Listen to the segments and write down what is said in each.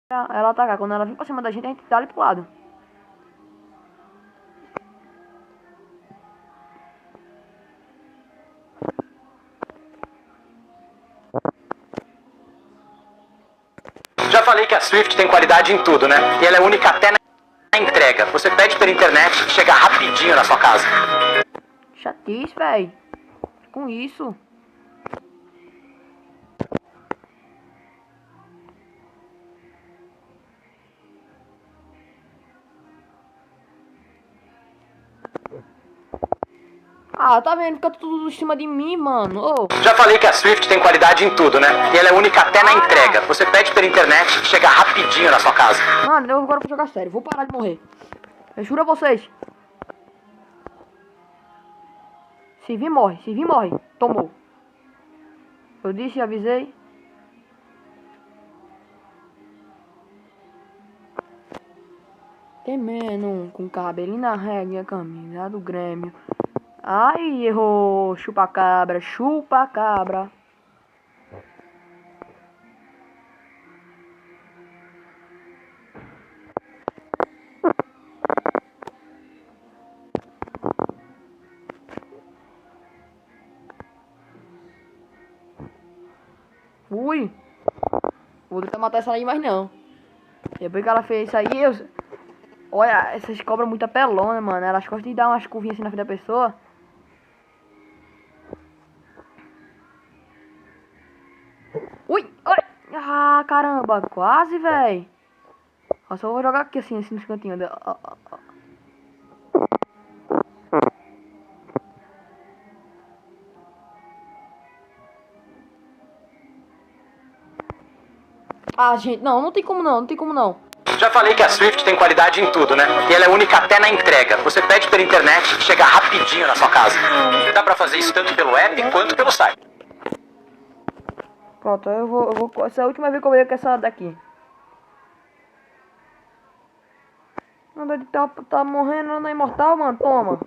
ela atacar. Quando ela vir pra cima da gente, a gente dá ali pro lado. Já falei que a Swift tem qualidade em tudo, né? E ela é única até na entrega. Você pede pela internet e chega rapidinho na sua casa. Chatice, véi. Com isso. Ah, tá vendo? Fica tudo em cima de mim, mano. Ô. Já falei que a Swift tem qualidade em tudo, né? E ela é única até na entrega. Você pede pela internet e chega rapidinho na sua casa. Mano, eu agora vou jogar sério. Vou parar de morrer. Eu juro a vocês. Se vir, morre. Se vir, morre. Tomou. Eu disse e avisei. Temendo com cabelinho na régua, camisa do Grêmio. Ai, errou. Chupa cabra, chupa cabra. Fui. Vou tentar matar essa aí, mas não. Depois que ela fez isso aí, eu... Olha, essas cobras muito apelona, mano. Elas gostam de dar umas curvinhas assim na frente da pessoa. Ui! Ai! Ah, caramba! Quase, velho! Eu só vou jogar aqui assim nos cantinhos. Ah, gente, não tem como não, não tem como não. Já falei que a Swift tem qualidade em tudo, né? E ela é única até na entrega. Você pede pela internet e chega rapidinho na sua casa. Dá pra fazer isso tanto pelo app quanto pelo site. Pronto, eu vou. Essa é a última vez que eu vejo com essa daqui. Anda de tá morrendo, anda imortal, mano. Toma.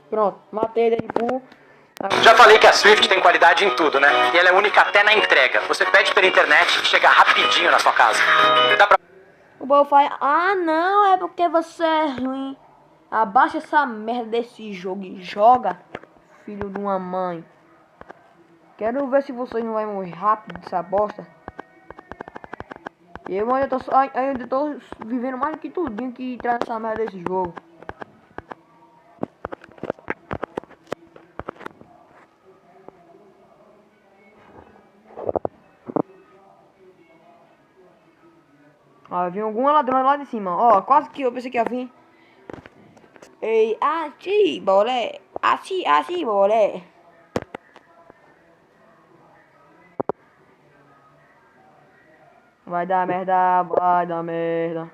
Pronto, matei Deadpool. Já falei que a Swift tem qualidade em tudo, né? E ela é única até na entrega. Você pede pela internet e chega rapidinho na sua casa. Dá pra... O Bob fala, ah não, é porque você é ruim. Abaixa essa merda desse jogo e joga, filho de uma mãe. Quero ver se vocês não vão morrer rápido dessa bosta. Eu ainda tô vivendo mais do que tudinho que traz essa merda desse jogo. Ó, vem alguma ladrona lá de cima. Ó, quase que eu pensei que ia vir. Ei, assim, bolé. Assim, bolé. Vai dar merda, vai dar merda.